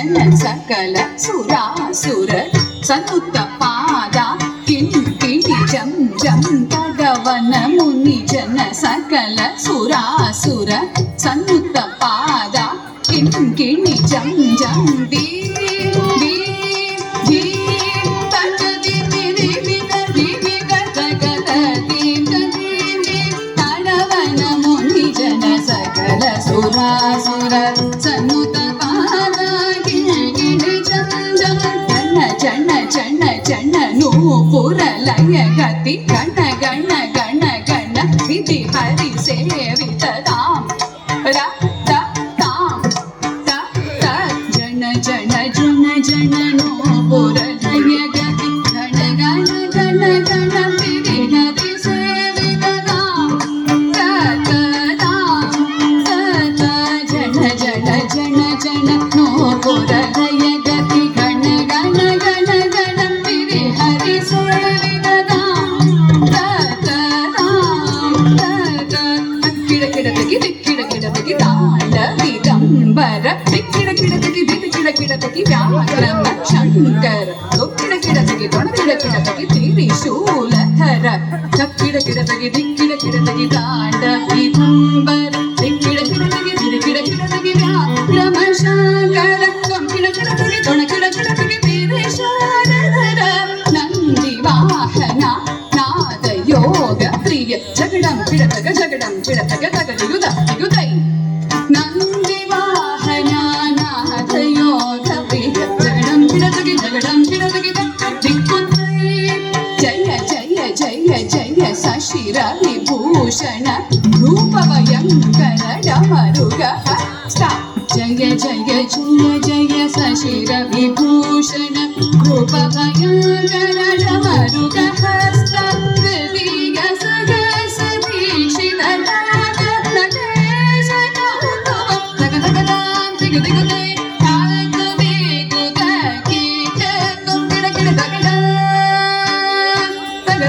ಜನ ಸಕಲ ಸುರಾಸುರ ಸನ್ನುತ ಪಾದ ಕಿಂಕಿಣಿ ಜಂ ಜಂ ತಗವನ ಮುನಿ ಜನ ಸಕಲ ಸುರಾಸುರ ಸನ್ನುತ ಪಾದ ಕಿಂಕಿಣಿ ಜಂ ಜಂ ದಿ ದಿ ದಿ ತಗದಿ ದಿ ದಿ ದಿ ದಿ ಗಗದ ದಿ ದಿ ದಿ ತಡವನ ಮುನಿ ಜನ ಸಕಲ ಸುರಾಸುರ ಸನ್ನುತ ಪಾದ ಕಿಂಕಿಣಿ ಜಂ ಜಂ ಜನ ಜನ ಜನ ನೂಪುರ ಲಯ ಗತಿ ಗಣ ಗಣ ಗಣ ಗಣ ವಿಧಿ ಹರಿ ಸೇವಿತ ತಾಂ ರ ತ ತಾಂ ತ ತ ಜನ ಜನ ಜನ ಜನ ನೂಪುರ ಲಯ ಗತಿ ಗಣ ಗಣ ಗಣ ಗಣ ವಿಧಿ ಹರಿ ಸೇವಿತ ತಾಂ ತ ತ ತಾಂ ತ ತ ಜನ ಜನ ಜನ ಜನ ನೂಪುರ ಲಯ ಗತಿ ಗಣ ಗಣ ಗಣ ಗಣ ವಿಧಿ ಹರಿ ಸೇವಿತ ತಾಂ ತ ತ ತಾಂ ತ ತ ಕಿಡ ಕಿಡ ತೆಗಿ ದಿಕ್ಕಿಡ ಕಿಡ ತೆಗಿ ತಾಂಡ ದಿಗಂಬರ ದಿಕ್ಕಿಡ ಕಿಡ ತೆಗಿ ದಿಕ್ಕಿಡ ಕಿಡ ತೆಗಿ ವ್ಯಾಕರಣ ಶಂಕರ ದೊಕ್ಕಿಡ ಕಿಡ ತೆಗಿ ದೊಣಕಿಡ ಕಿಡ ತೆಗಿ ತ್ರಿಶೂಲಧರ ಚಕ್ಕಿಡ ಕಿಡ ತೆಗಿ ದಿಕ್ಕಿಡ ಕಿಡ ತೆಗಿ ತಾಂಡ ದಿಗಂಬರ ದಿಕ್ಕಿಡ ಕಿಡ ತೆಗಿ ದಿಕ್ಕಿಡ ಕಿಡ ತೆಗಿ ವ್ಯಾಕರಣ ಶಂಕರ ದೊಕ್ಕಿಡ ಕಿಡ ತೆಗಿ ದೊಣಕಿಡ ಕಿಡ ತೆಗಿ ತ್ರಿಶೂಲಧರ ನಂದಿ ವಾಹನ ನಾದ ಯೋಗ ಪ್ರಿಯ ಜಗಡಂ ಕಿಡತಗ ಜಗಡಂ ಕಿಡತಗ ತಗದಿಗುದ ದಿಗುದೈ ನಂದಿ ವಾಹನ ನಾದ ಯೋಗ ಪ್ರಿಯ ಜಗಡಂ ಕಿಡತಗಿ ದಿಕ್ಕುದೈ ಜಯ ಜಯ ಜಯ ಜಯ ಸಶಿರ ವಿಭೂಷಣ ರೂಪ ಭಯಂಕರ ಡಮರುಗ ಜಯ ಜಯ ಜಯ ಜಯ ಸಶಿರ ವಿಭೂಷಣ ರೂಪ ಭಯಂಕರ ಡಮರುಗ